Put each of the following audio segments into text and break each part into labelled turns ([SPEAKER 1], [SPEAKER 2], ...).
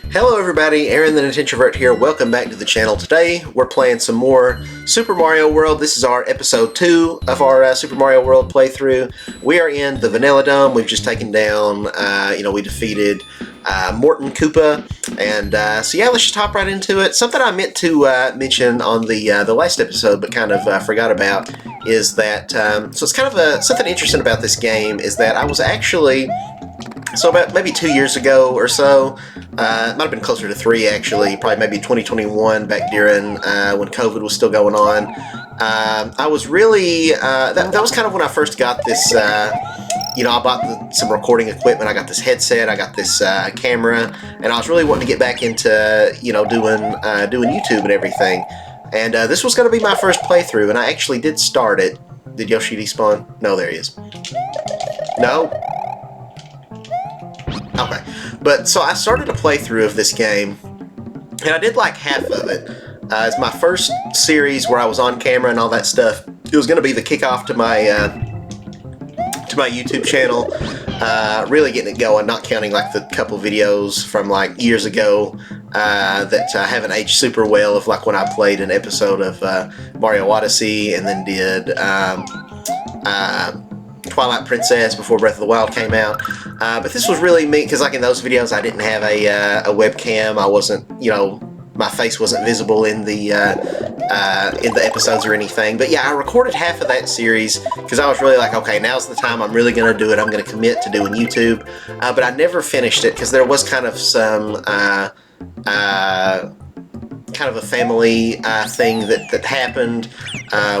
[SPEAKER 1] Hello everybody, Aaron the Nintintrovert here. Welcome back to the channel. Today we're playing some more Super Mario World. This is our episode 2 of our Super Mario World playthrough. We are in the Vanilla Dome. We've just taken down, we defeated Morton Koopa. And so yeah, let's just hop right into it. Something I meant to mention on the last episode but kind of forgot about is that, so it's kind of something interesting about this game is that I was actually... So about maybe 2 years ago or so, it might have been closer to 3 actually, probably maybe 2021 back during when COVID was still going on. I was really, that was kind of when I first got this, I bought some recording equipment, I got this headset, I got this camera, and I was really wanting to get back into, doing YouTube and everything. And this was going to be my first playthrough, and I actually did start it. Did Yoshi despawn? No, there he is. No? Okay, but so I started a playthrough of this game, and I did like half of it. It's my first series where I was on camera and all that stuff. It was going to be the kickoff to my YouTube channel, really getting it going, not counting like the couple videos from like years ago that haven't aged super well, of like when I played an episode of Mario Odyssey and then did Twilight Princess before Breath of the Wild came out. But this was really me, because like in those videos I didn't have a webcam. I wasn't, my face wasn't visible in the episodes or anything. But yeah, I recorded half of that series because I was really like, okay, now's the time I'm really going to do it. I'm going to commit to doing YouTube. But I never finished it because there was kind of some kind of a family thing that happened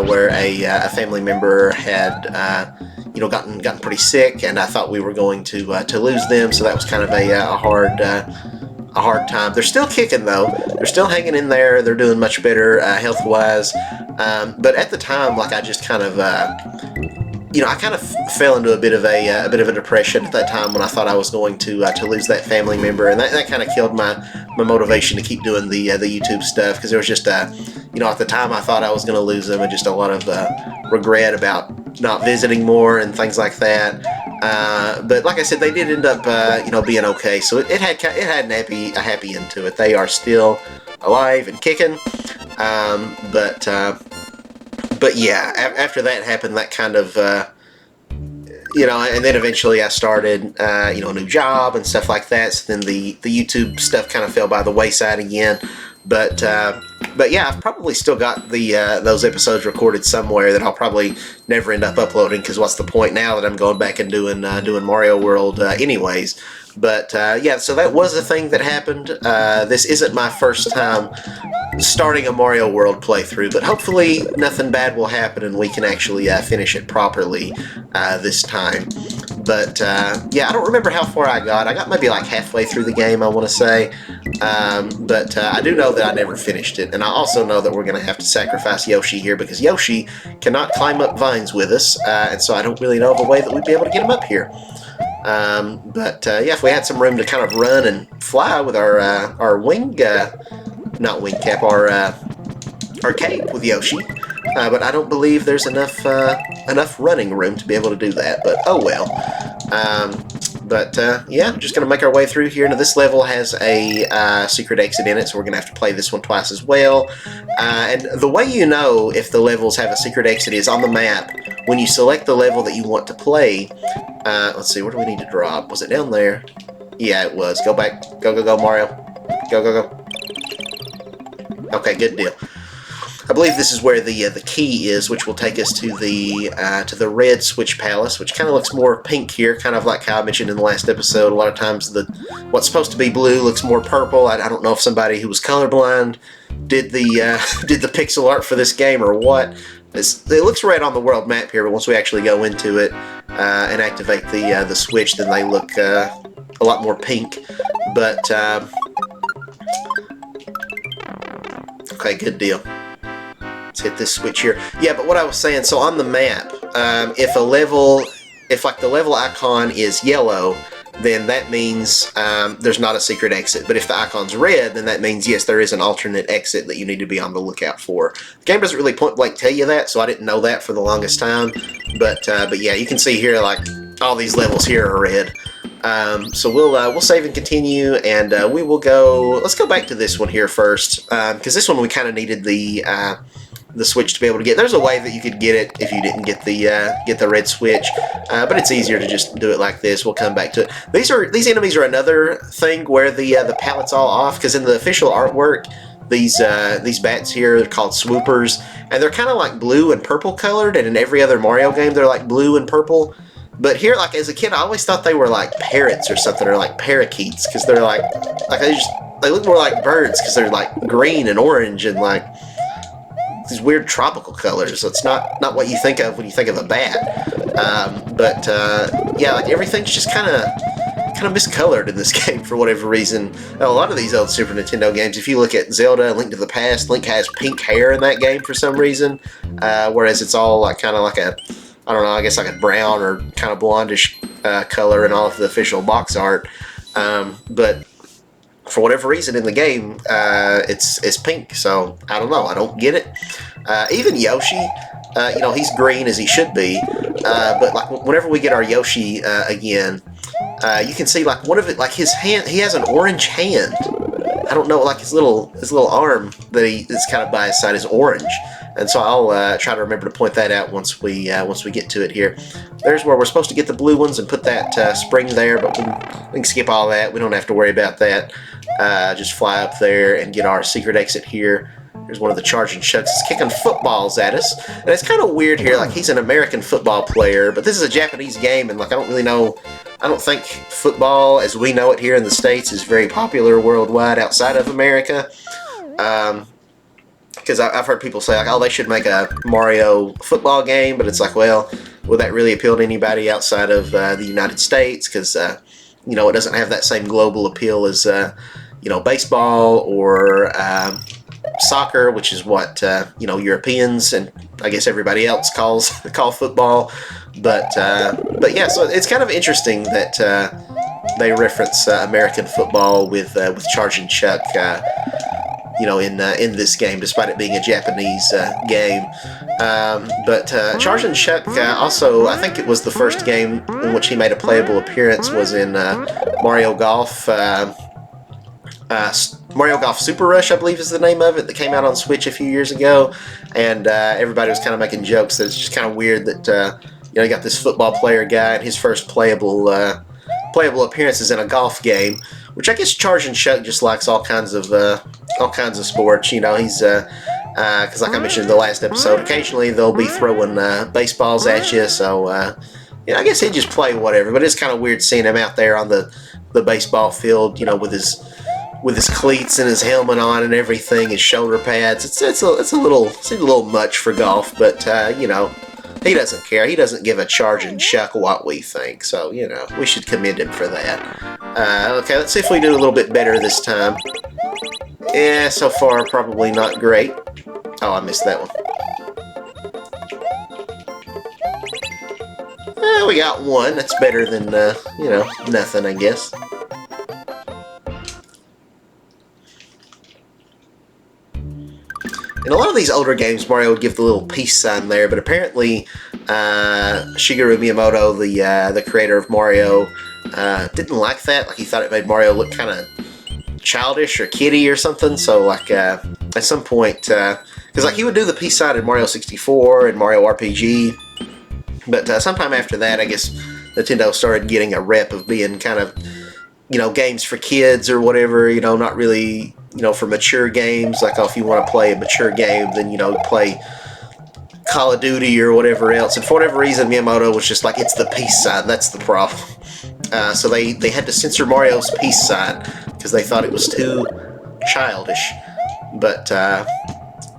[SPEAKER 1] where a family member had gotten pretty sick, and I thought we were going to lose them, so that was kind of a hard time. They're still kicking though. They're still hanging in there. They're doing much better health-wise. But at the time, like I just kind of I kind of fell into a bit of a depression at that time when I thought I was going to lose that family member, and that kind of killed my motivation to keep doing the YouTube stuff, because there was just at the time I thought I was going to lose them, and just a lot of regret about not visiting more and things like that. But like I said, they did end up being okay, so it had a happy end to it. They are still alive and kicking, but yeah, after that happened, that kind of, and then eventually I started, a new job and stuff like that, so then the YouTube stuff kind of fell by the wayside again. But yeah, I've probably still got those episodes recorded somewhere that I'll probably never end up uploading, because what's the point now that I'm going back and doing Mario World anyways. But yeah, so that was a thing that happened. This isn't my first time starting a Mario World playthrough, but hopefully nothing bad will happen and we can actually finish it properly this time. But yeah, I don't remember how far I got. I got maybe like halfway through the game, I want to say. But I do know that I never finished it, and I also know that we're going to have to sacrifice Yoshi here, because Yoshi cannot climb up vines with us, and so I don't really know of a way that we'd be able to get him up here. But yeah, if we had some room to kind of run and fly with our wing, not wing cap, our cape with Yoshi, but I don't believe there's enough running room to be able to do that. But oh well. But yeah, just gonna make our way through here. Now this level has a secret exit in it, so we're gonna have to play this one twice as well. And the way you know if the levels have a secret exit is on the map. When you select the level that you want to play, let's see, where do we need to drop? Was it down there? Yeah, it was. Go back. Go, Mario. Go. Okay, good deal. I believe this is where the key is, which will take us to the red Switch Palace, which kind of looks more pink here, kind of like how I mentioned in the last episode. A lot of times what's supposed to be blue looks more purple. I don't know if somebody who was colorblind did the pixel art for this game or what. It looks red on the world map here, but once we actually go into it and activate the switch, then they look a lot more pink. But okay, good deal. Let's hit this switch here. Yeah, but what I was saying, so on the map, if the level icon is yellow, then that means there's not a secret exit. But if the icon's red, then that means, yes, there is an alternate exit that you need to be on the lookout for. The game doesn't really point blank tell you that, so I didn't know that for the longest time. But yeah, you can see here, like, all these levels here are red. So we'll save and continue, and we will go. Let's go back to this one here first, because this one we kind of needed the Switch to be able to get. There's a way that you could get it if you didn't get the red Switch, but it's easier to just do it like this. We'll come back to it. These enemies are another thing where the palette's all off, because in the official artwork, these bats here are called swoopers, and they're kind of like blue and purple colored, and in every other Mario game they're like blue and purple. But here, like as a kid, I always thought they were like parrots or something, or like parakeets, because they're like they look more like birds because they're like green and orange and like these weird tropical colors. So it's not what you think of when you think of a bat. Yeah, like everything's just kind of miscolored in this game for whatever reason. A lot of these old Super Nintendo games, if you look at Zelda, Link to the Past, Link has pink hair in that game for some reason, whereas it's all like kind of like a, I don't know, I guess like a brown or kind of blondish color in all of the official box art. But for whatever reason in the game, it's pink. So I don't know. I don't get it. Even Yoshi, he's green as he should be. But like whenever we get our Yoshi again, you can see like one of it, like his hand, he has an orange hand. I don't know, like his little arm that is kind of by his side is orange. And so I'll try to remember to point that out once we get to it here. There's where we're supposed to get the blue ones and put that spring there, but we can skip all that. We don't have to worry about that. Just fly up there and get our secret exit here. There's one of the charging chucks. It's kicking footballs at us. And it's kind of weird here. Like, he's an American football player, but this is a Japanese game, and like I don't think football as we know it here in the States is very popular worldwide outside of America. Because I've heard people say, like, oh, they should make a Mario football game, but it's like, well, will that really appeal to anybody outside of the United States? Because, it doesn't have that same global appeal as, baseball or soccer, which is what, Europeans and I guess everybody else call football. But yeah, so it's kind of interesting that they reference American football with Charging Chuck, in this game, despite it being a Japanese game. But Charging Chuck also, I think it was the first game in which he made a playable appearance was in Mario Golf. Mario Golf Super Rush, I believe is the name of it, that came out on Switch a few years ago, and everybody was kind of making jokes that it's just kind of weird that you got this football player guy and his first playable appearance is in a golf game, which I guess Charging Chuck just likes all kinds of sports. He's because like I mentioned in the last episode, occasionally they'll be throwing baseballs at you, so I guess he'd just play whatever. But it's kind of weird seeing him out there on the baseball field, with his cleats and his helmet on and everything, his shoulder pads. It's a little much for golf, but he doesn't care. He doesn't give a Charging Chuck what we think. So we should commend him for that. Okay, let's see if we do a little bit better this time. Yeah, so far probably not great. Oh, I missed that one. We got one. That's better than nothing, I guess. In a lot of these older games, Mario would give the little peace sign there, but apparently Shigeru Miyamoto, the creator of Mario, didn't like that. Like, he thought it made Mario look kind of childish or kiddie or something. So, like, at some point, because like he would do the peace sign in Mario 64 and Mario RPG, but sometime after that, I guess Nintendo started getting a rep of being kind of, games for kids or whatever, not really, for mature games. Like, if you want to play a mature game, then, play Call of Duty or whatever else. And for whatever reason, Miyamoto was just like, it's the peace sign, that's the problem. So they had to censor Mario's peace sign because they thought it was too childish. But,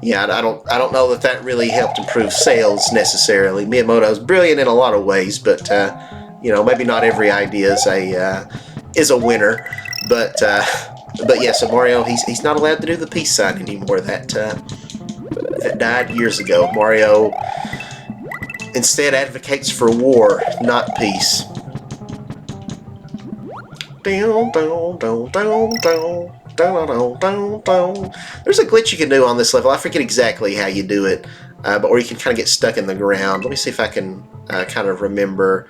[SPEAKER 1] yeah, I don't know that really helped improve sales necessarily. Miyamoto's brilliant in a lot of ways, but, maybe not every idea is a winner. But yeah, so Mario, he's not allowed to do the peace sign anymore. That died years ago. Mario instead advocates for war, not peace. There's a glitch you can do on this level. I forget exactly how you do it. but where you can kind of get stuck in the ground. Let me see if I can kind of remember.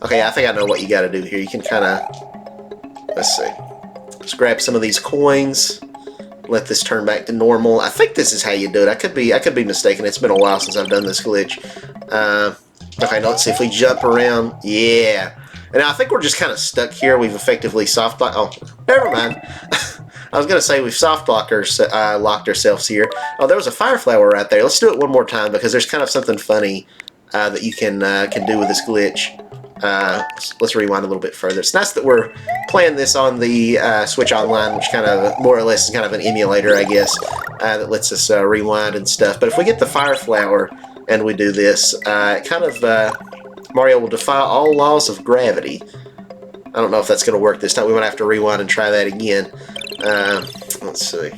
[SPEAKER 1] Okay, I think I know what you got to do here. You can kind of, let's see, just grab some of these coins, let this turn back to normal. I think this is how you do it. I could be mistaken. It's been a while since I've done this glitch. Okay, now let's see if we jump around. Yeah. And I think we're just kind of stuck here. We've effectively soft locked. Oh, never mind. I was gonna say we've soft locked ourselves here. Oh, there was a fire flower right there. Let's do it one more time because there's kind of something funny that you can do with this glitch. Let's rewind a little bit further. It's nice that we're playing this on the Switch Online, which kind of more or less is kind of an emulator, I guess, that lets us rewind and stuff. But if we get the fire flower and we do this, Mario will defy all laws of gravity. I don't know if that's going to work this time. We might have to rewind and try that again. Let's see.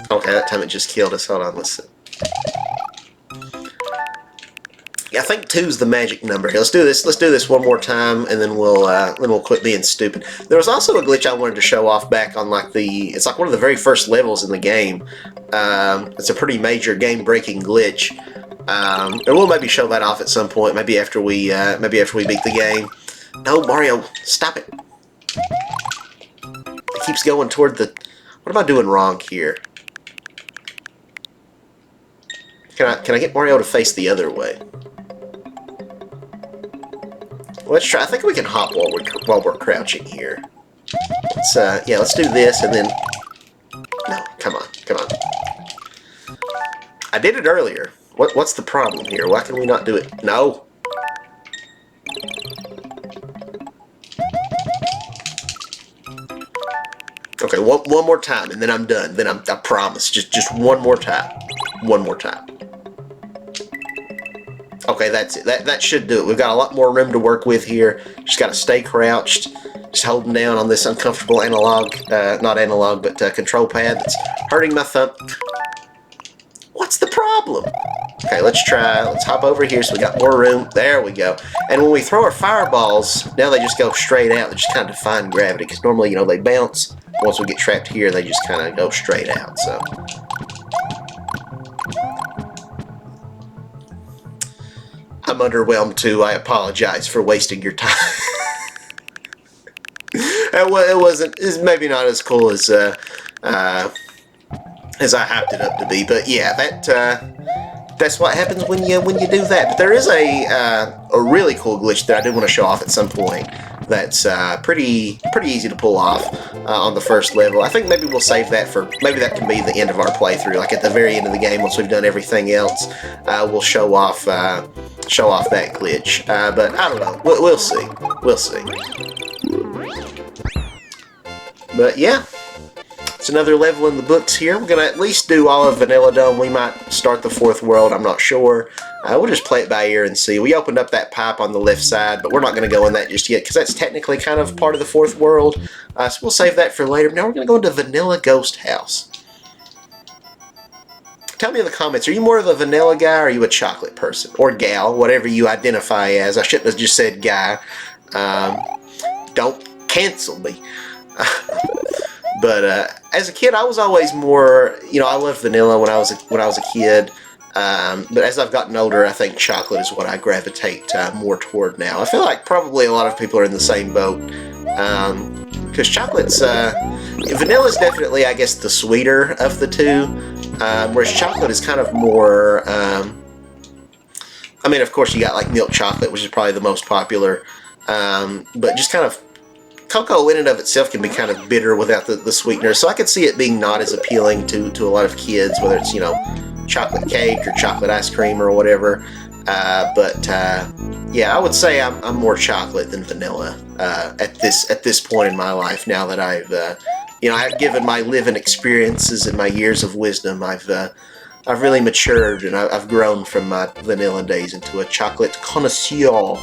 [SPEAKER 1] Okay, that time it just killed us. Hold on, let's see. Yeah, I think 2's the magic number here. Let's do this. Let's do this one more time, and then we'll quit being stupid. There was also a glitch I wanted to show off back on it's like one of the very first levels in the game. It's a pretty major game-breaking glitch. And we'll maybe show that off at some point. Maybe after we beat the game. No, Mario, stop it! It keeps going toward the. What am I doing wrong here? Can I get Mario to face the other way? Let's try. I think we can hop while we're crouching here. Let's do this and then. No, come on. I did it earlier. What's the problem here? Why can we not do it? No. Okay, one more time and then I'm done. Then I promise. Just one more time. One more time. Okay, that's it. That should do it. We've got a lot more room to work with here. Just got to stay crouched. Just holding down on this uncomfortable analog, not analog, but control pad that's hurting my thumb. What's the problem? Okay, let's try. Let's hop over here so we got more room. There we go. And when we throw our fireballs, now they just go straight out. They just kind of defy gravity because normally, you know, they bounce. Once we get trapped here, they just kind of go straight out. So. I'm underwhelmed too. I apologize for wasting your time. It's maybe not as cool as I hyped it up to be, but yeah, that's what happens when you do that. But there is a really cool glitch that I do want to show off at some point. That's pretty easy to pull off on the first level. I think maybe we'll save that for maybe that can be the end of our playthrough. Like at the very end of the game, once we've done everything else, we'll show off that glitch. But I don't know. We'll see. We'll see. But yeah. It's another level in the books here. We're going to at least do all of Vanilla Dome. We might start the fourth world. I'm not sure. We'll just play it by ear and see. We opened up that pipe on the left side, but we're not going to go in that just yet because that's technically kind of part of the fourth world. So we'll save that for later. Now we're going to go into Vanilla Ghost House. Tell me in the comments, are you more of a vanilla guy or are you a chocolate person? Or gal, whatever you identify as. I shouldn't have just said guy. Don't cancel me. But as a kid, I was always more, you know, I loved vanilla when I was a kid. But as I've gotten older, I think chocolate is what I gravitate more toward now. I feel like probably a lot of people are in the same boat. Because chocolate's, vanilla is definitely, I guess, the sweeter of the two. Whereas chocolate is kind of more, I mean, of course, you got like milk chocolate, which is probably the most popular. But just kind of, cocoa in and of itself can be kind of bitter without the sweetener, so I could see it being not as appealing to a lot of kids, whether it's, you know, chocolate cake or chocolate ice cream or whatever. Yeah, I would say I'm more chocolate than vanilla at this point in my life. Now that I've given my living experiences and my years of wisdom, I've really matured and I've grown from my vanilla days into a chocolate connoisseur.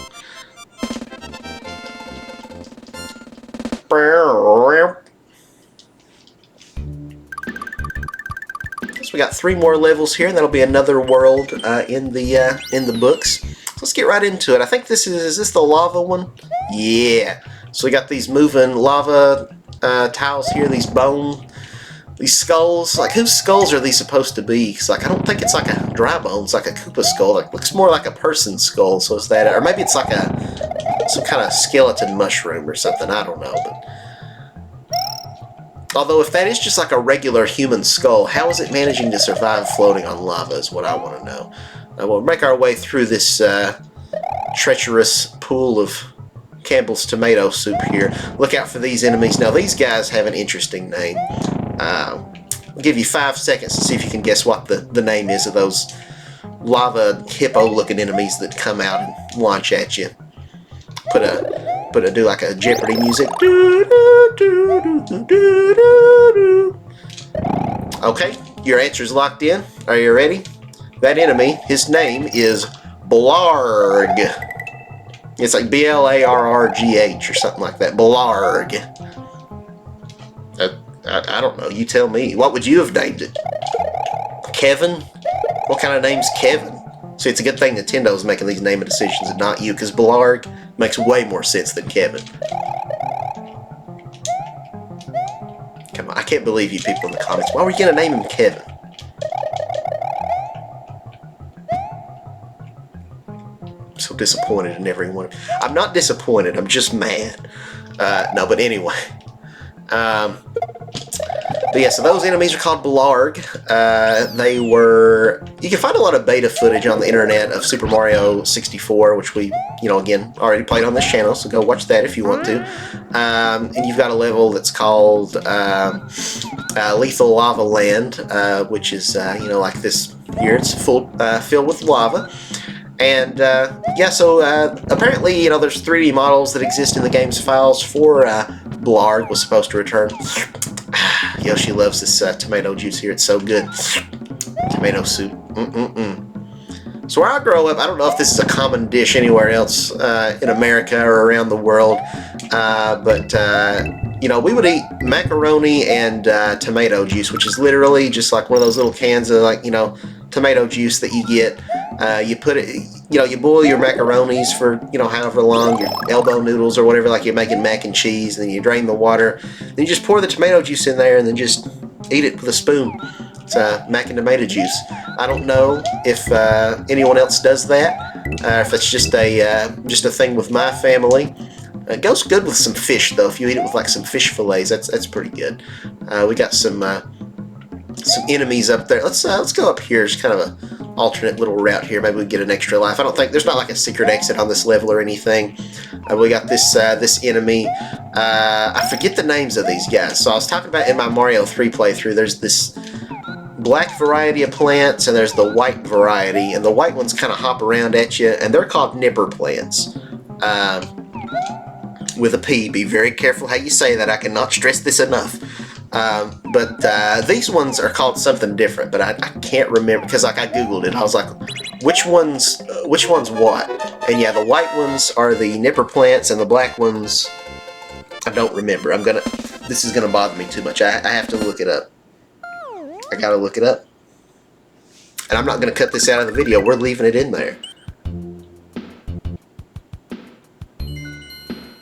[SPEAKER 1] So we got 3 more levels here, and that'll be another world in the books. So let's get right into it. I think is this the lava one? Yeah. So we got these moving lava tiles here, these bone These skulls, like whose skulls are these supposed to be? Because like I don't think it's like a dry bones, like a Koopa skull. Like looks more like a person's skull. So is that, or maybe it's like some kind of skeleton mushroom or something. I don't know. But although if that is just like a regular human skull, how is it managing to survive floating on lava? Is what I want to know. We'll make our way through this treacherous pool of Campbell's tomato soup here. Look out for these enemies. Now these guys have an interesting name. I'll give you 5 seconds to see if you can guess what the name is of those lava hippo-looking enemies that come out and launch at you. Do like a Jeopardy music. Okay, your answer's locked in. Are you ready? That enemy, his name is Blarg. It's like Blarrgh or something like that. Blarg. I don't know. You tell me. What would you have named it? Kevin? What kind of name's Kevin? See, it's a good thing Nintendo's making these naming decisions and not you, because Blarg makes way more sense than Kevin. Come on, I can't believe you people in the comments. Why were you going to name him Kevin? I'm so disappointed in everyone. I'm not disappointed, I'm just mad. No, but anyway. But yeah, so those enemies are called Blarg. You can find a lot of beta footage on the internet of Super Mario 64, which we, again, already played on this channel, so go watch that if you want to. And you've got a level that's called Lethal Lava Land, which is, like this here. It's filled with lava. And, so apparently, there's 3D models that exist in the game's files for Blarg was supposed to return. Yoshi loves this tomato juice here. It's so good. Tomato soup. So where I grow up, I don't know if this is a common dish anywhere else in America or around the world, but we would eat macaroni and tomato juice, which is literally just like one of those little cans of tomato juice that you get. You put it, you boil your macaronis for, however long, your elbow noodles or whatever, like you're making mac and cheese, and then you drain the water. Then you just pour the tomato juice in there and then just eat it with a spoon. It's mac and tomato juice. I don't know if anyone else does that, if it's just a thing with my family. It goes good with some fish, though. If you eat it with like some fish fillets, that's pretty good. We got some enemies up there. Let's go up here. It's kind of a alternate little route here. Maybe we get an extra life. I don't think there's not like a secret exit on this level or anything. We got this enemy. I forget the names of these guys. So I was talking about in my Mario 3 playthrough, there's this black variety of plants and there's the white variety, and the white ones kind of hop around at you, and they're called nipper plants. With a P. Be very careful how you say that. I cannot stress this enough. But these ones are called something different, but I can't remember, because I googled it. I was like, which one's what? And yeah, the white ones are the nipper plants, and the black ones I don't remember. This is gonna bother me too much. I have to look it up. I gotta look it up, and I'm not gonna cut this out of the video. We're leaving it in there.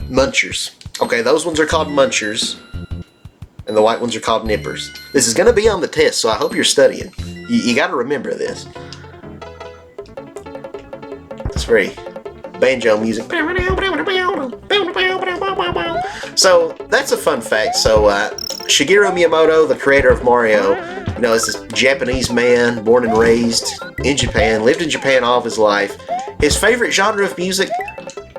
[SPEAKER 1] Munchers. Okay, those ones are called munchers, and the white ones are called nippers. This is going to be on the test, so I hope you're studying. You got to remember this. It's very banjo music. So that's a fun fact. So Shigeru Miyamoto, the creator of Mario, is this Japanese man born and raised in Japan, lived in Japan all of his life. His favorite genre of music,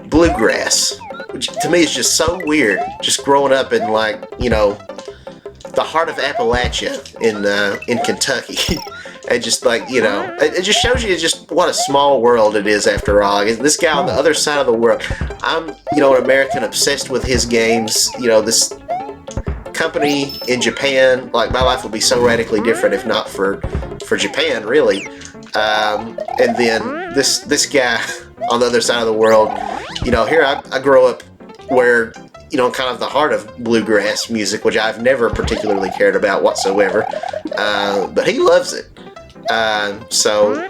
[SPEAKER 1] bluegrass, which to me is just so weird. Just growing up in the heart of Appalachia in Kentucky. And just it just shows you just what a small world it is after all. This guy on the other side of the world. I'm, an American obsessed with his games. This company in Japan, my life would be so radically different if not for Japan, really. And then this guy on the other side of the world, here I grow up where, kind of the heart of bluegrass music, which I've never particularly cared about whatsoever. But he loves it. So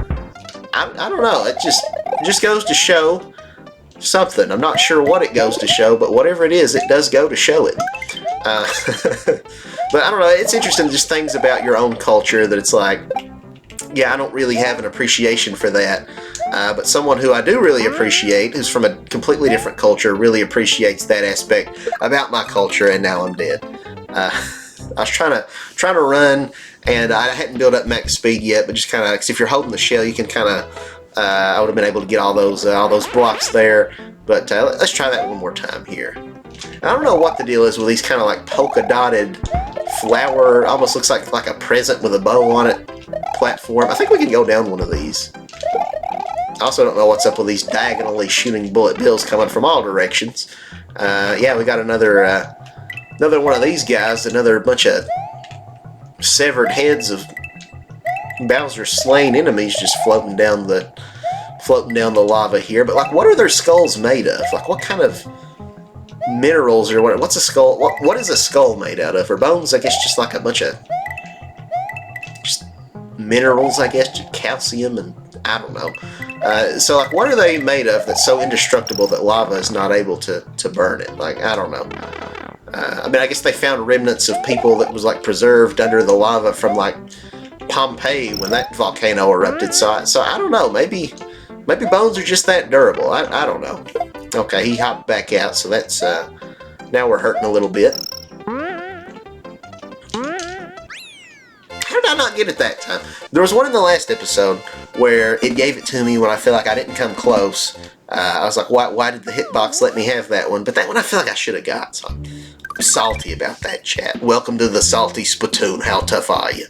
[SPEAKER 1] I don't know. It just goes to show something. I'm not sure what it goes to show, but whatever it is, it does go to show it. But I don't know, it's interesting, just things about your own culture that it's like, yeah, I don't really have an appreciation for that. But someone who I do really appreciate, who's from a completely different culture, really appreciates that aspect about my culture, and now I'm dead. I was trying to run, and I hadn't built up max speed yet, but just kind of, because if you're holding the shell, you can kind of, I would have been able to get all those blocks there. But let's try that one more time here. I don't know what the deal is with these kind of like polka dotted flower, almost looks like a present with a bow on it platform. I think we can go down one of these. I also don't know what's up with these diagonally shooting bullet bills coming from all directions. Yeah, we got another one of these guys, another bunch of severed heads of Bowser's slain enemies just floating down the lava here. But like, what are their skulls made of? Like, what kind of minerals or what's a skull? What is a skull made out of? Or bones? I guess just like a bunch of just minerals, I guess, just calcium and I don't know. So like, what are they made of that's so indestructible that lava is not able to burn it? Like, I don't know. I mean, I guess they found remnants of people that was like preserved under the lava from like Pompeii when that volcano erupted. So I don't know. Maybe bones are just that durable. I don't know. Okay, he hopped back out, so that's now we're hurting a little bit. How did I not get it that time? There was one in the last episode where it gave it to me when I feel like I didn't come close. I was like, why did the hitbox let me have that one? But that one I feel like I should have got. So I'm salty about that, chat. Welcome to the Salty Splatoon. How tough are you?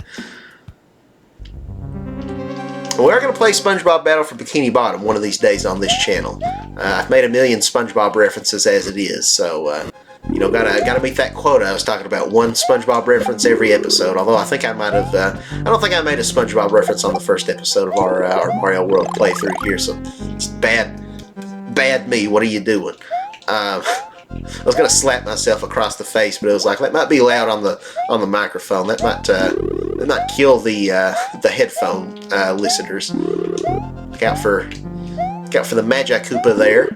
[SPEAKER 1] We're going to play SpongeBob Battle for Bikini Bottom one of these days on this channel. I've made a million SpongeBob references as it is, so you know, gotta meet that quota. I was talking about one SpongeBob reference every episode. Although I think I might have, I don't think I made a SpongeBob reference on the first episode of our Mario World playthrough here. So it's bad me. What are you doing? I was gonna slap myself across the face, but it was like, that might be loud on the microphone. That might kill the headphone listeners. Look out for the Magi-Koopa there,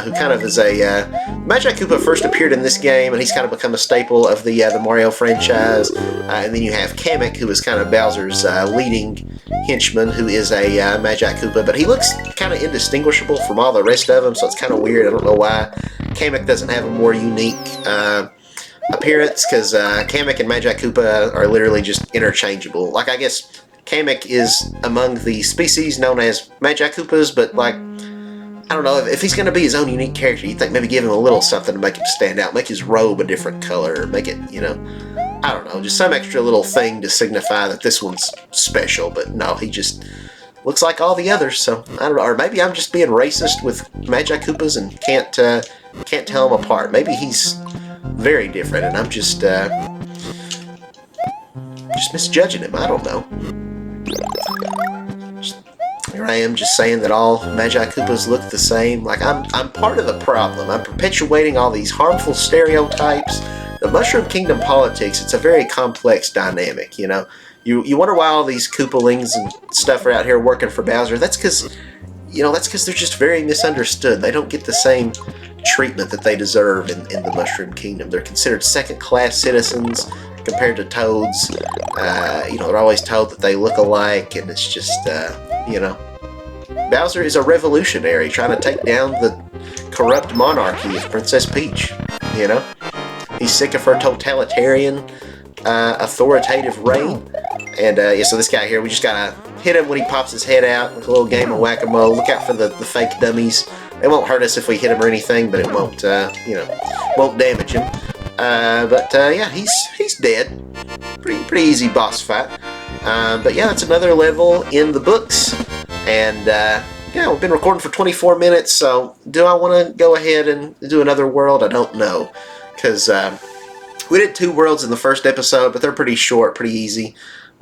[SPEAKER 1] who kind of is a Magi-Koopa first appeared in this game, and he's kind of become a staple of the Mario franchise. And then you have Kamek, who is kind of Bowser's leading henchman, who is a Magi-Koopa, but he looks kind of indistinguishable from all the rest of them, so it's kind of weird. I don't know why Kamek doesn't have a more unique appearance, because Kamek and Magi-Koopa are literally just interchangeable. Like, I guess Kamek is among the species known as Magi-Koopas, but like, I don't know, if he's going to be his own unique character, you'd think maybe give him a little something to make him stand out, make his robe a different color, make it, you know, I don't know, just some extra little thing to signify that this one's special. But no, he just looks like all the others, so I don't know. Or maybe I'm just being racist with Magi-Koopas and can't tell them apart. Maybe he's very different and I'm just misjudging him. I don't know. Here I am just saying that all Magi-Koopas look the same. Like, I'm part of the problem. I'm perpetuating all these harmful stereotypes. The Mushroom Kingdom politics, it's a very complex dynamic, you know. You wonder why all these Koopalings and stuff are out here working for Bowser. That's because, you know, they're just very misunderstood. They don't get the same treatment that they deserve in the Mushroom Kingdom. They're considered second-class citizens compared to Toads. You know, they're always told that they look alike, and it's just, you know. Bowser is a revolutionary trying to take down the corrupt monarchy of Princess Peach, you know. He's sick of her totalitarian, authoritative reign. And, yeah, so this guy here, we just gotta hit him when he pops his head out, like a little game of whack-a-mole. Look out for the fake dummies. They won't hurt us if we hit him or anything, but it won't, you know, won't damage him. But yeah, he's dead. Pretty easy boss fight. But yeah, that's another level in the books. And, yeah, we've been recording for 24 minutes, so do I want to go ahead and do another world? I don't know. Because, we did 2 worlds in the first episode, but they're pretty short, pretty easy.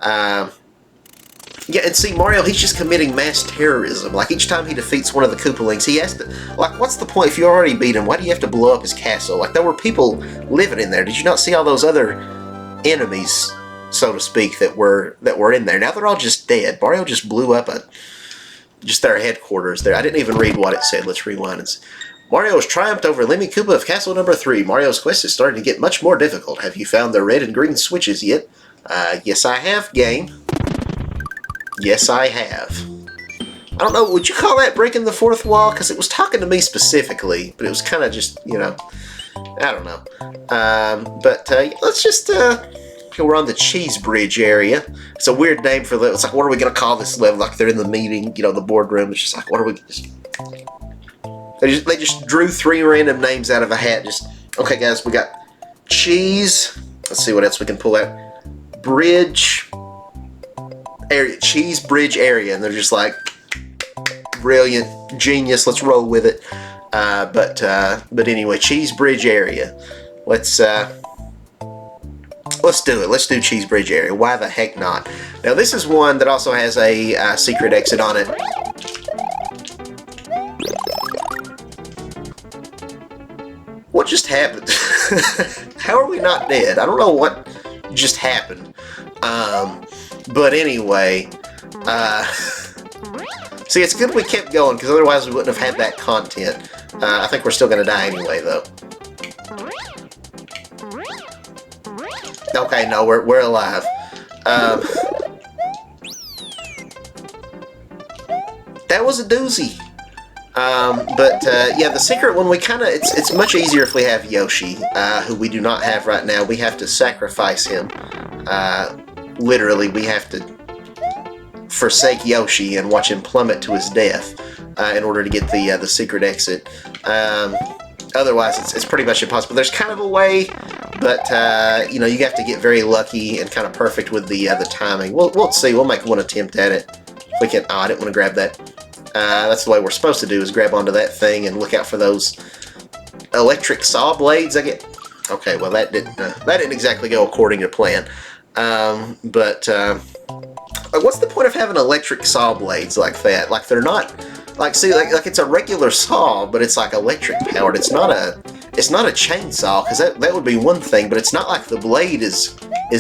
[SPEAKER 1] Yeah, and see, Mario, he's just committing mass terrorism. Like, each time he defeats one of the Koopalings, he has to... Like, what's the point? If you already beat him, why do you have to blow up his castle? Like, there were people living in there. Did you not see all those other enemies, so to speak, that were in there? Now they're all just dead. Mario just blew up just their headquarters there. I didn't even read what it said. Let's rewind. Mario has triumphed over Lemmy Koopa of Castle Number 3. Mario's quest is starting to get much more difficult. Have you found the red and green switches yet? Yes, I have, game. Yes, I have. I don't know, would you call that breaking the fourth wall? Because it was talking to me specifically, but it was kind of just, you know, I don't know. Let's just, we're on the Cheese Bridge area. It's a weird name for the, it's like, what are we going to call this level? Like, they're in the meeting, you know, the boardroom. It's just like, what are we, they just drew 3 random names out of a hat. Just, okay, guys, we got Cheese. Let's see what else we can pull out. Bridge area, Cheese Bridge area. And they're just like, brilliant, genius, let's roll with it. But anyway, Cheese Bridge area. Let's do it. Let's do Cheese Bridge area. Why the heck not? Now this is one that also has a secret exit on it. What just happened? How are we not dead? I don't know what just happened. But anyway, see, it's good we kept going, because otherwise we wouldn't have had that content. I think we're still going to die anyway, though. Okay, no, we're alive. That was a doozy. Yeah, the secret one, we kind of, it's much easier if we have Yoshi, who we do not have right now. We have to sacrifice him. Literally, we have to forsake Yoshi and watch him plummet to his death in order to get the secret exit. Otherwise, it's pretty much impossible. There's kind of a way, but you know, you have to get very lucky and kind of perfect with the timing. We'll see. We'll make one attempt at it. If we can. Oh, I didn't want to grab that. That's the way we're supposed to do, is grab onto that thing and look out for those electric saw blades. Okay, well that didn't exactly go according to plan. What's the point of having electric saw blades like that? Like, they're not, like, see, like it's a regular saw, but it's like electric powered. It's not a chainsaw, because that would be one thing, but it's not like the blade is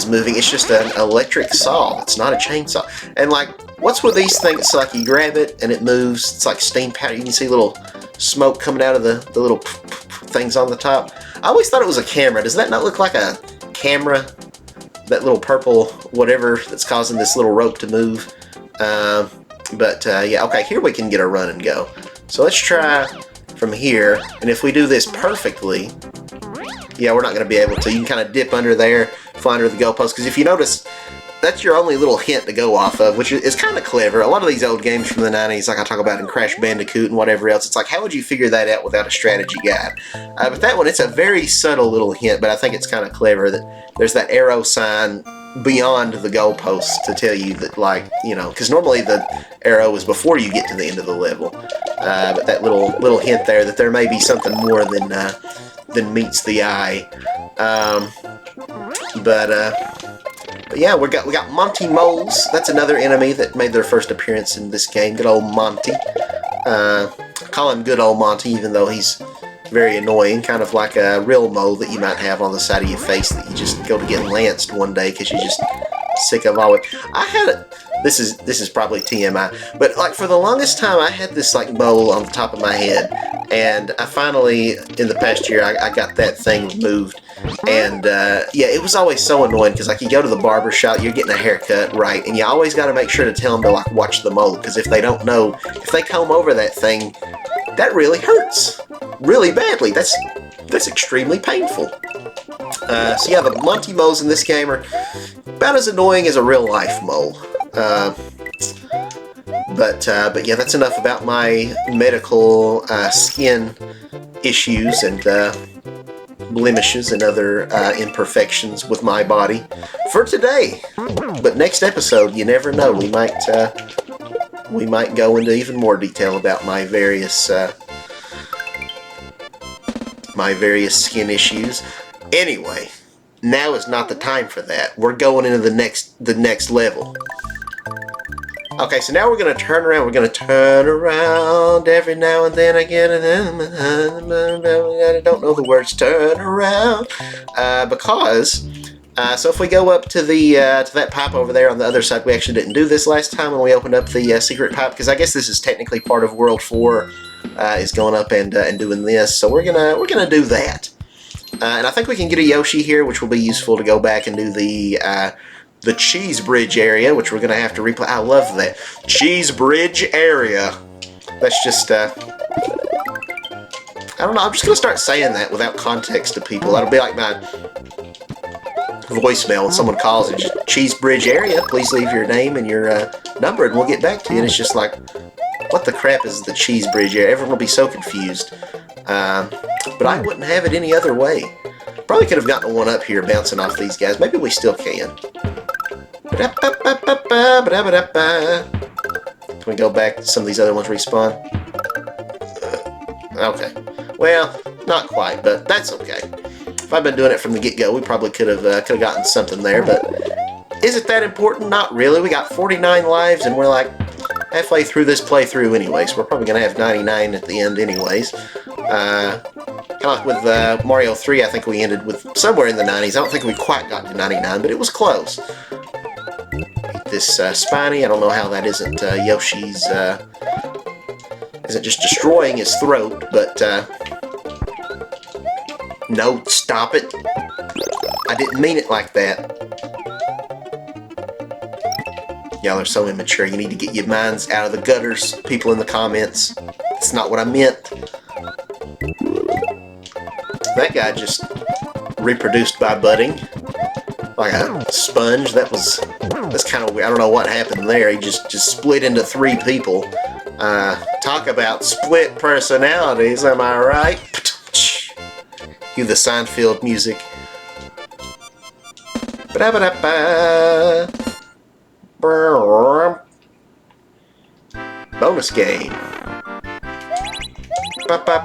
[SPEAKER 1] moving. It's just an electric saw. It's not a chainsaw. And like, what's with these things? It's like you grab it and it moves. It's like steam powder. You can see little smoke coming out of the little things on the top. I always thought it was a camera. Does that not look like a camera? That little purple whatever that's causing this little rope to move. Yeah, okay, here we can get a run and go. So let's try from here, and if we do this perfectly, yeah, we're not going to be able to. You can kind of dip under there, fly under the goalpost, because if you notice, that's your only little hint to go off of, which is kind of clever. A lot of these old games from the 90s, like I talk about in Crash Bandicoot and whatever else, it's like, how would you figure that out without a strategy guide? But that one, it's a very subtle little hint, but I think it's kind of clever that there's that arrow sign beyond the goalposts to tell you that, like, you know, because normally the arrow is before you get to the end of the level. But that little hint there that there may be something more than meets the eye. But yeah, we got Monty Moles. That's another enemy that made their first appearance in this game. Good old Monty. I call him Good Old Monty, even though he's very annoying, kind of like a real mole that you might have on the side of your face that you just go to get lanced one day because you're just sick of all it. I had it. This is probably TMI, but like for the longest time I had this like mole on the top of my head, and I finally in the past year I got that thing removed, and yeah, it was always so annoying because like you go to the barber shop, you're getting a haircut, right, and you always got to make sure to tell them to like watch the mole, because if they don't know, if they comb over that thing, that really hurts really badly. That's extremely painful. So yeah, the Monty moles in this game are about as annoying as a real life mole. But yeah, that's enough about my medical skin issues and blemishes and other imperfections with my body for today. But next episode, you never know, we might go into even more detail about my various skin issues. Anyway, now is not the time for that. We're going into the next level. Okay, so now we're going to turn around. We're going to turn around every now and then again. I don't know the words. Turn around. Because So if we go up to the to that pipe over there on the other side, we actually didn't do this last time when we opened up the secret pipe, because I guess this is technically part of World 4, is going up and doing this. So we're gonna do that, and I think we can get a Yoshi here, which will be useful to go back and do the Cheese Bridge area, which we're gonna have to replay. I love that Cheese Bridge area. That's just I don't know. I'm just gonna start saying that without context to people. That'll be like my voicemail when someone calls and just Cheese Bridge area. Please leave your name and your number, and we'll get back to you. And it's just like, what the crap is the Cheese Bridge area? Everyone will be so confused. But I wouldn't have it any other way. Probably could have gotten one up here bouncing off these guys. Maybe we still can. Can we go back? Some of these other ones respawn. Okay. Well, not quite, but that's okay. If I'd been doing it from the get-go, we probably could have gotten something there, but is it that important? Not really. We got 49 lives, and we're like halfway through this playthrough anyway, so we're probably going to have 99 at the end anyways. Kind of like with Mario 3, I think we ended with somewhere in the 90s. I don't think we quite got to 99, but it was close. Eat this Spiny. I don't know how that isn't Yoshi's... isn't just destroying his throat, but... No, stop it. I didn't mean it like that. Y'all are so immature. You need to get your minds out of the gutters, people in the comments. That's not what I meant. That guy just reproduced by budding. Like a sponge. That's kind of weird. I don't know what happened there. He just split into 3 people. Talk about split personalities, am I right? Cue the Seinfeld music. Bonus game. I'm not.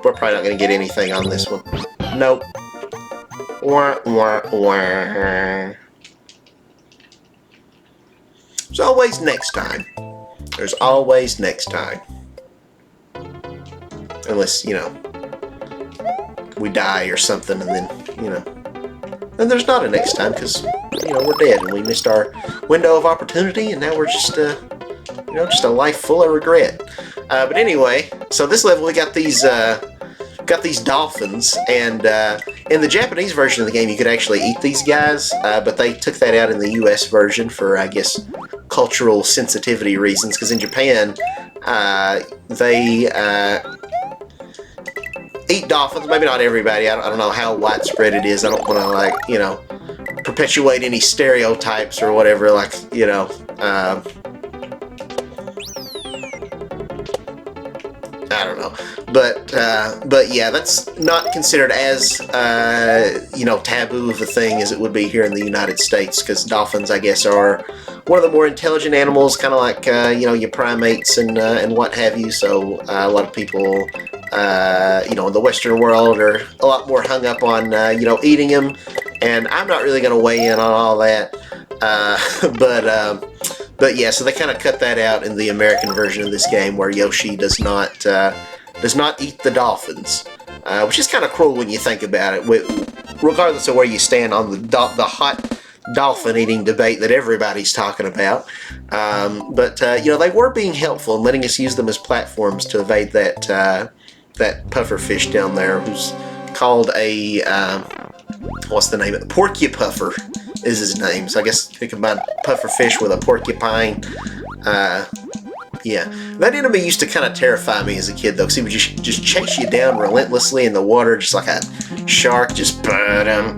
[SPEAKER 1] We're probably not going to get anything on this one. Nope. Wah, wah, wah. There's always next time. There's always next time. Unless, you know, we die or something, and then, you know, then there's not a next time, because, you know, we're dead and we missed our window of opportunity, and now we're just, you know, just a life full of regret. But anyway, so this level we got these dolphins, and in the Japanese version of the game you could actually eat these guys, but they took that out in the US version for, I guess, cultural sensitivity reasons, because in Japan they eat dolphins. Maybe not everybody. I don't know how widespread it is. I don't want to, like, you know, perpetuate any stereotypes or whatever, like, you know, I don't know, but yeah, that's not considered as you know, taboo of a thing as it would be here in the United States, because dolphins, I guess, are one of the more intelligent animals, kind of like you know, your primates and what have you. So a lot of people, you know, in the Western world are a lot more hung up on you know, eating them, and I'm not really going to weigh in on all that, but yeah, so they kind of cut that out in the American version of this game, where Yoshi does not eat the dolphins, which is kind of cruel when you think about it. Regardless of where you stand on the hot dolphin-eating debate that everybody's talking about, but you know, they were being helpful and letting us use them as platforms to evade that puffer fish down there, who's called a what's the name of it? Porcupuffer is his name. So I guess you combine puffer fish with a porcupine. Yeah, that enemy used to kind of terrify me as a kid, though, because he would just chase you down relentlessly in the water, just like a shark. Just I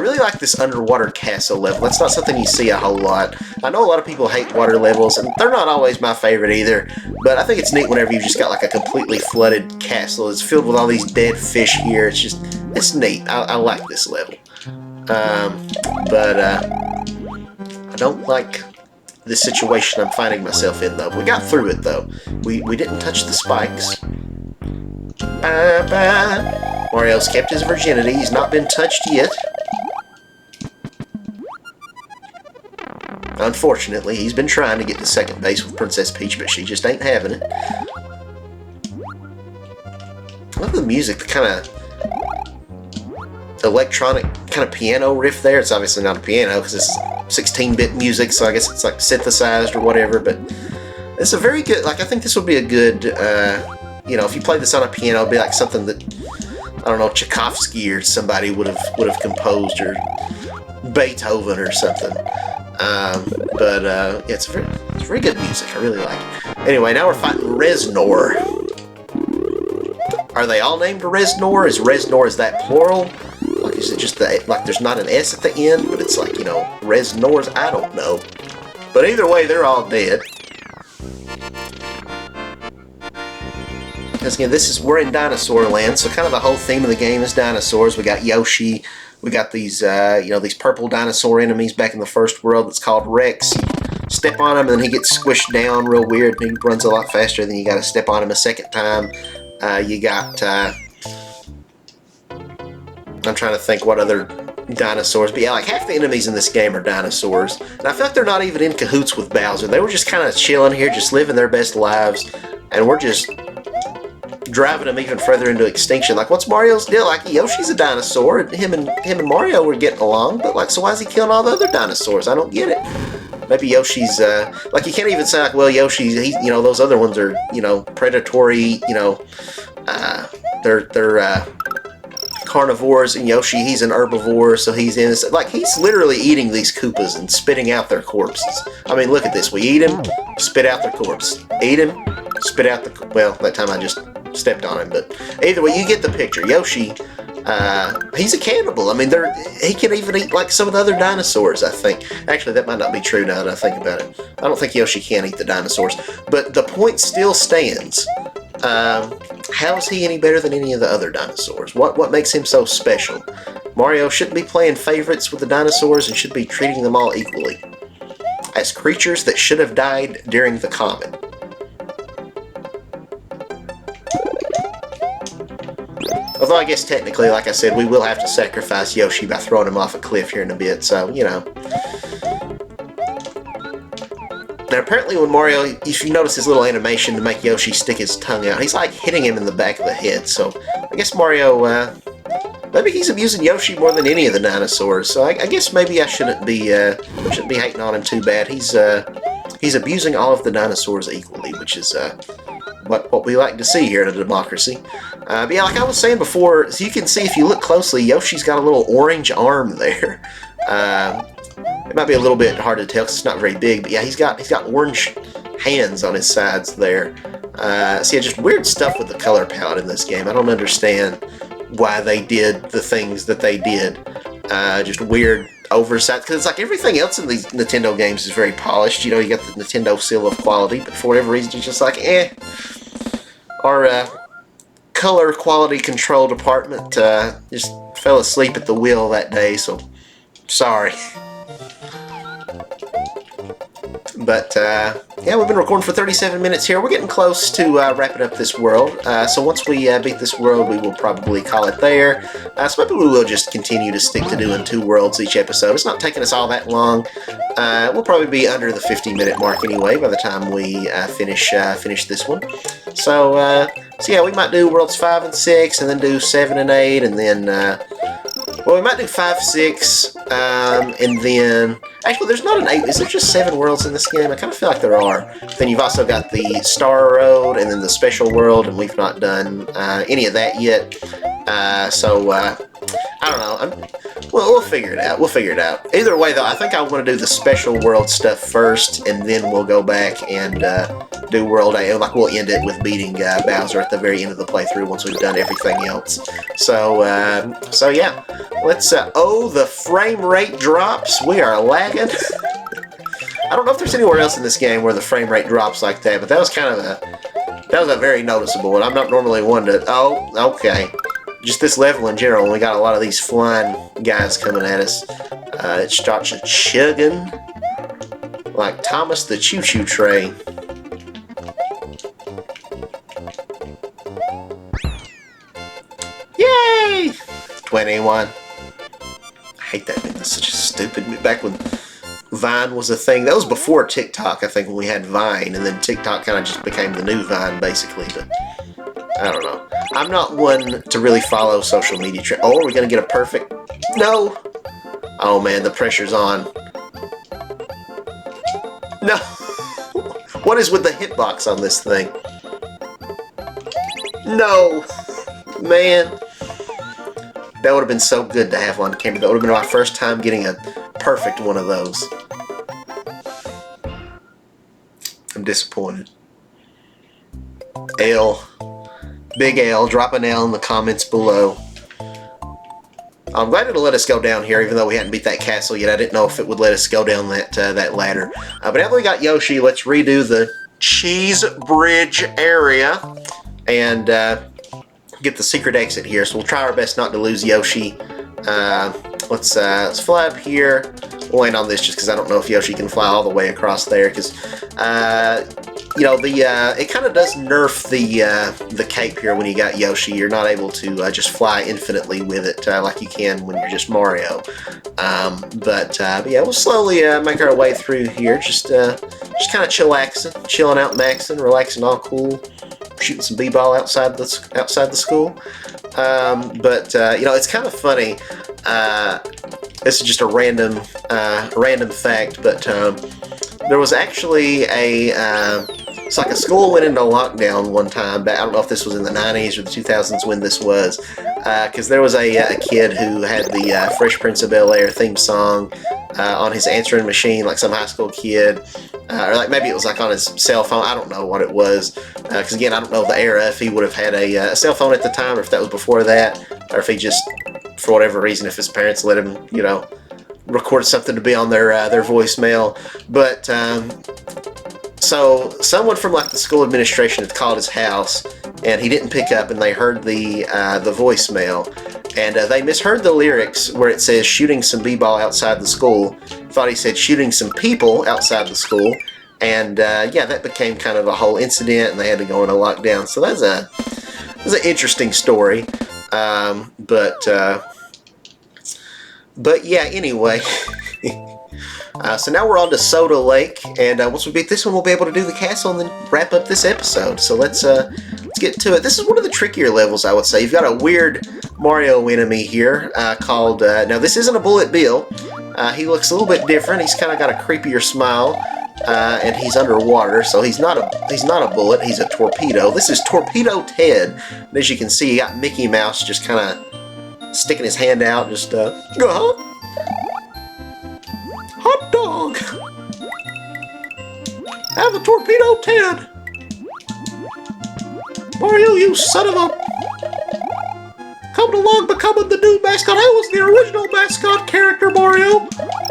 [SPEAKER 1] really like this underwater castle level. That's not something you see a whole lot. I know a lot of people hate water levels, and they're not always my favorite either, but I think it's neat whenever you've just got like a completely flooded castle. It's filled with all these dead fish here. It's neat. I like this level. But I don't like this situation I'm finding myself in, though. We got through it, though. We didn't touch the spikes. Mario's kept his virginity. He's not been touched yet. Unfortunately, he's been trying to get to second base with Princess Peach, but she just ain't having it. love the music, the kind of electronic kind of piano riff there. It's obviously not a piano because it's 16-bit music, so I guess it's like synthesized or whatever, but it's a very good, like, I think this would be a good, you know, if you played this on a piano, it'd be like something that, I don't know, Tchaikovsky or somebody would have composed, or Beethoven or something. But yeah, it's very good music. I really like it. Anyway, now we're fighting Reznor. Are they all named Reznor? Is that plural? Like, is it just like there's not an S at the end, but it's like, you know, Reznors? I don't know. But either way, they're all dead. Because again, we're in dinosaur land, so kind of the whole theme of the game is dinosaurs. We got Yoshi, we got these, you know, these purple dinosaur enemies back in the first world that's called Rex. You step on him and then he gets squished down real weird, and he runs a lot faster, then you got to step on him a second time. You got, I'm trying to think what other dinosaurs, but yeah, like half the enemies in this game are dinosaurs, and I feel like they're not even in cahoots with Bowser. They were just kind of chilling here, just living their best lives, and we're just driving them even further into extinction. Like, what's Mario's deal? Like, Yoshi's a dinosaur, and him and Mario were getting along, but like, so why is he killing all the other dinosaurs? I don't get it. Maybe Yoshi's, like, you can't even say, like, well, Yoshi's, you know, those other ones are, you know, predatory, you know, they're carnivores, and Yoshi, he's an herbivore, so he's innocent. Like, he's literally eating these Koopas and spitting out their corpses. I mean, look at this. We eat him, spit out their corpse. Eat him, spit out the... Well, that time I just stepped on him, but either way, you get the picture. Yoshi, he's a cannibal. I mean, he can even eat, like, some of the other dinosaurs, I think. Actually, that might not be true now that I think about it. I don't think Yoshi can eat the dinosaurs, but the point still stands. How is he any better than any of the other dinosaurs? What makes him so special? Mario shouldn't be playing favorites with the dinosaurs and should be treating them all equally as creatures that should have died during the comet. Although I guess technically, like I said, we will have to sacrifice Yoshi by throwing him off a cliff here in a bit, so, you know. Now, apparently when Mario, if you notice his little animation to make Yoshi stick his tongue out, he's like hitting him in the back of the head. So I guess Mario, maybe he's abusing Yoshi more than any of the dinosaurs. So I guess maybe I shouldn't be hating on him too bad. He's abusing all of the dinosaurs equally, which is what we like to see here in a democracy. But yeah, like I was saying before, so you can see if you look closely, Yoshi's got a little orange arm there. It might be a little bit hard to tell because it's not very big, but yeah, he's got orange hands on his sides there. So yeah, just weird stuff with the color palette in this game. I don't understand why they did the things that they did. Just weird oversight, because it's like everything else in these Nintendo games is very polished. You know, you got the Nintendo seal of quality, but for whatever reason, it's just like, Our color quality control department just fell asleep at the wheel that day, so sorry. But, yeah, we've been recording for 37 minutes here. We're getting close to wrapping up this world. So once we beat this world, we will probably call it there. So maybe we will just continue to stick to doing 2 worlds each episode. It's not taking us all that long. We'll probably be under the 50-minute mark anyway by the time we finish this one. So yeah, we might do worlds 5 and 6, and then do 7 and 8, and then... well, we might do 5, 6, and then... Actually, there's not an 8. Is there just 7 worlds in this game? I kind of feel like there are. Then you've also got the Star Road, and then the Special World, and we've not done any of that yet. So, I don't know. We'll figure it out. We'll figure it out. Either way, though, I think I want to do the Special World stuff first, and then we'll go back and do World 8. Like, we'll end it with beating Bowser at the very end of the playthrough once we've done everything else. So yeah. Let's, the frame rate drops. We are lagging. I don't know if there's anywhere else in this game where the frame rate drops like that, but that was kind of a very noticeable one. I'm not normally one to, okay. Just this level in general, we got a lot of these flying guys coming at us. It starts chugging like Thomas the Choo Choo Train. Yay! 21. I hate that thing. That's such a stupid... Back when Vine was a thing. That was before TikTok, I think, when we had Vine. And then TikTok kind of just became the new Vine, basically. But I don't know. I'm not one to really follow social media trends. Oh, are we going to get a perfect? No. Oh, man, the pressure's on. No. What is with the hitbox on this thing? No. Man. That would have been so good to have on camera. That would have been my first time getting a perfect one of those. I'm disappointed. L. Big L. Drop an L in the comments below. I'm glad it'll let us go down here, even though we hadn't beat that castle yet. I didn't know if it would let us go down that ladder. But now that we got Yoshi, let's redo the Cheese Bridge area and get the secret exit here. So we'll try our best not to lose Yoshi. Let's fly up here. We'll land on this just because I don't know if Yoshi can fly all the way across there. Because you know, it kind of does nerf the cape here when you got Yoshi. You're not able to just fly infinitely with it like you can when you're just Mario. But yeah, we'll slowly make our way through here. Just kind of chillaxing, chilling out, maxing, relaxing, all cool. Shooting some b-ball outside the school. But you know, it's kind of funny. This is just a random fact, but there was actually it's like a school went into lockdown one time, but I don't know if this was in the 90s or the 2000s when this was, because there was a kid who had the Fresh Prince of Bel-Air theme song on his answering machine, like some high school kid, or like maybe it was like on his cell phone. I don't know what it was, because again, I don't know the era, if he would have had a cell phone at the time, or if that was before that, or if he just, for whatever reason, if his parents let him, you know, record something to be on their voicemail. But so someone from like the school administration had called his house, and he didn't pick up, and they heard the voicemail, and they misheard the lyrics where it says shooting some b-ball outside the school. Thought he said shooting some people outside the school, and yeah, that became kind of a whole incident, and they had to go into lockdown. So that's an interesting story. But yeah, anyway. So now we're on to Soda Lake, and once we beat this one, we'll be able to do the castle and then wrap up this episode. So let's get to it. This is one of the trickier levels, I would say. You've got a weird Mario enemy here called. Now this isn't a Bullet Bill. He looks a little bit different. He's kind of got a creepier smile, and he's underwater, so he's not a bullet. He's a torpedo. This is Torpedo Ted. And as you can see, you got Mickey Mouse just kind of sticking his hand out, just go. Hot dog! Have a Torpedo Ted! Mario, you son of a... Coming along becoming the new mascot. I was the original mascot character, Mario.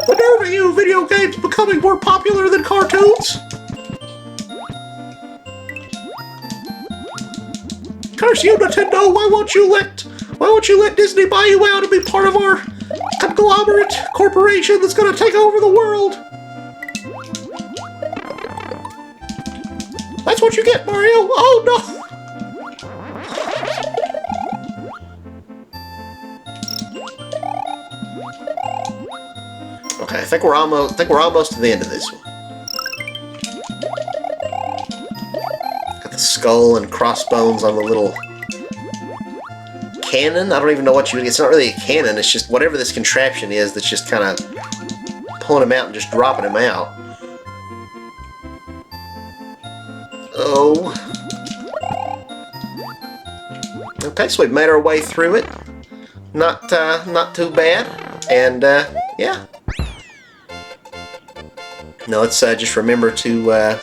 [SPEAKER 1] The nerve of you, video games becoming more popular than cartoons. Curse you, Nintendo! Why won't you let Disney buy you out and be part of our conglomerate corporation that's gonna take over the world? That's what you get, Mario! Oh no! Okay, I think we're almost to the end of this one. Got the skull and crossbones on the little cannon. I don't even know what it's not really a cannon, it's just whatever this contraption is that's just kind of pulling him out and just dropping him out. Oh. Okay, so we've made our way through it. Not too bad. And yeah. Now let's just remember to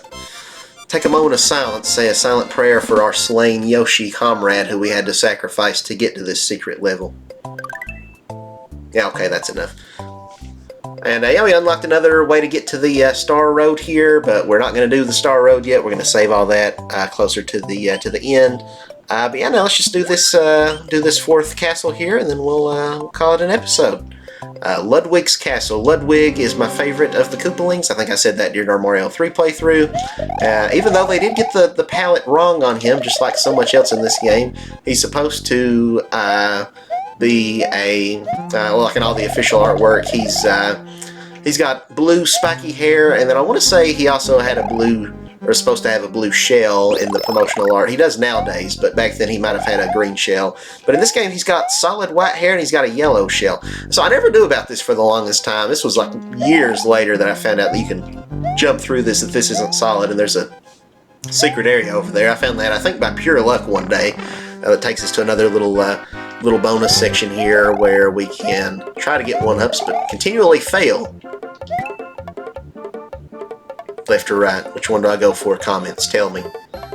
[SPEAKER 1] take a moment of silence, say a silent prayer for our slain Yoshi comrade who we had to sacrifice to get to this secret level. Yeah, okay, that's enough. And yeah, we unlocked another way to get to the Star Road here, but we're not going to do the Star Road yet. We're going to save all that closer to the end. But yeah, now let's just do this fourth castle here, and then we'll call it an episode. Ludwig's Castle. Ludwig is my favorite of the Koopalings. I think I said that during our Mario 3 playthrough. Even though they did get the palette wrong on him, just like so much else in this game, he's supposed to be a well, like in all the official artwork, he's got blue spiky hair, and then I want to say he also had a blue, or is supposed to have a blue shell in the promotional art. He does nowadays, but back then he might have had a green shell. But in this game, he's got solid white hair and he's got a yellow shell. So I never knew about this for the longest time. This was like years later that I found out that you can jump through this if this isn't solid, and there's a secret area over there. I found that, I think, by pure luck one day. That takes us to another little bonus section here where we can try to get one-ups, but continually fail. Left or right? Which one do I go for? Comments, tell me.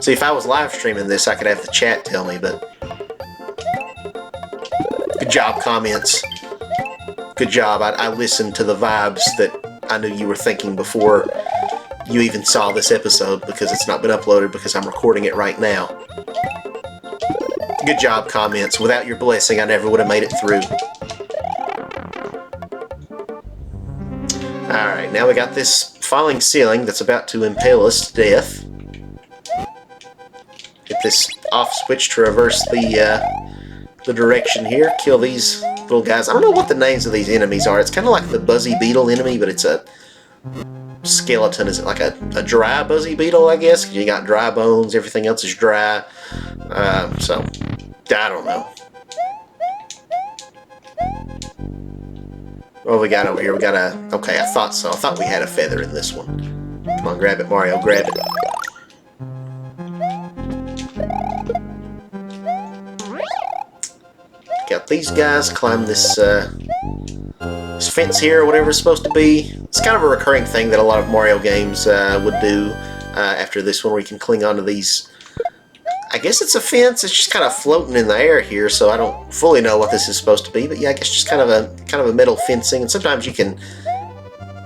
[SPEAKER 1] See, if I was live streaming this, I could have the chat tell me, but... Good job, comments. Good job. I listened to the vibes that I knew you were thinking before you even saw this episode, because it's not been uploaded because I'm recording it right now. Good job, comments. Without your blessing, I never would have made it through. Alright, now we got this falling ceiling that's about to impale us to death. Hit this off switch to reverse the direction here. Kill these little guys. I don't know what the names of these enemies are. It's kind of like the Buzzy Beetle enemy, but it's a skeleton. Is it like a dry Buzzy Beetle, I guess? You got dry bones, everything else is dry. So, I don't know. What we got over here? We got a... Okay, I thought so. I thought we had a feather in this one. Come on, grab it, Mario. Grab it. Got these guys. Climb this, this fence here, or whatever it's supposed to be. It's kind of a recurring thing that a lot of Mario games would do after this one, where you can cling onto these... I guess it's a fence. It's just kind of floating in the air here, so I don't fully know what this is supposed to be. But yeah, I guess just kind of a metal fencing. And sometimes you can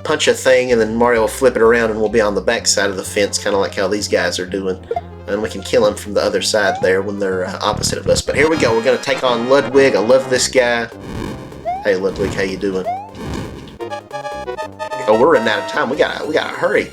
[SPEAKER 1] punch a thing, and then Mario will flip it around, and we'll be on the back side of the fence, kind of like how these guys are doing. And we can kill them from the other side there when they're opposite of us. But here we go. We're going to take on Ludwig. I love this guy. Hey, Ludwig, how you doing? Oh, we're running out of time. We gotta hurry.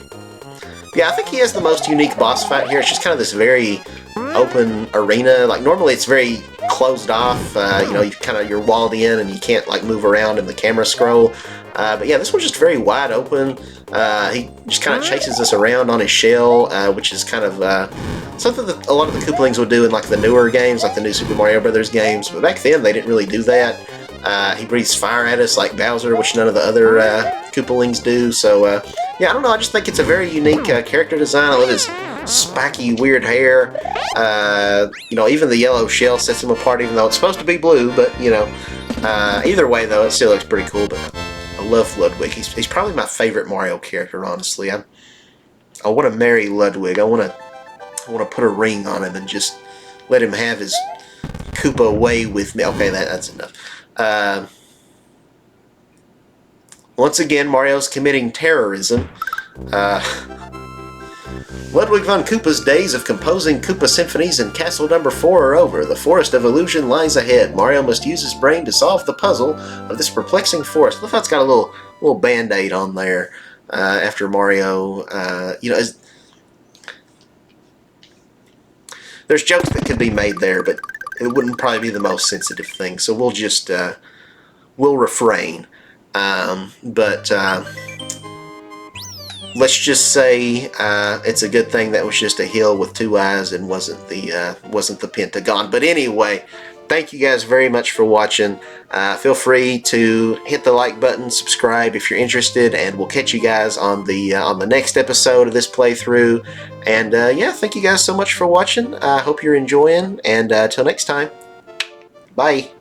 [SPEAKER 1] Yeah, I think he has the most unique boss fight here. It's just kind of this very open arena. Like, normally it's very closed off. You know, you're walled in and you can't like move around in the camera scroll. But yeah, this one's just very wide open. He just kind of chases us around on his shell, which is kind of something that a lot of the Koopalings would do in like the newer games, like the new Super Mario Brothers games. But back then they didn't really do that. He breathes fire at us like Bowser, which none of the other Koopalings do. So yeah, I don't know. I just think it's a very unique character design. I love his spiky, weird hair. You know, even the yellow shell sets him apart, even though it's supposed to be blue. But you know, either way though, it still looks pretty cool. But I love Ludwig. He's probably my favorite Mario character, honestly. I want to marry Ludwig. I want to put a ring on him and just let him have his Koopa way with me. Okay, that's enough. Once again, Mario's committing terrorism. Ludwig von Koopa's days of composing Koopa symphonies in Castle Number 4 are over. The Forest of Illusion lies ahead. Mario must use his brain to solve the puzzle of this perplexing forest. Look how it's got a little band-aid on there after Mario. You know, there's jokes that could be made there, but it wouldn't probably be the most sensitive thing. So we'll just we'll refrain. Let's just say it's a good thing that was just a hill with two eyes and wasn't the Pentagon. But anyway, thank you guys very much for watching. Feel free to hit the like button, subscribe if you're interested, and we'll catch you guys on the next episode of this playthrough. And yeah, thank you guys so much for watching. I hope you're enjoying, and till next time, bye.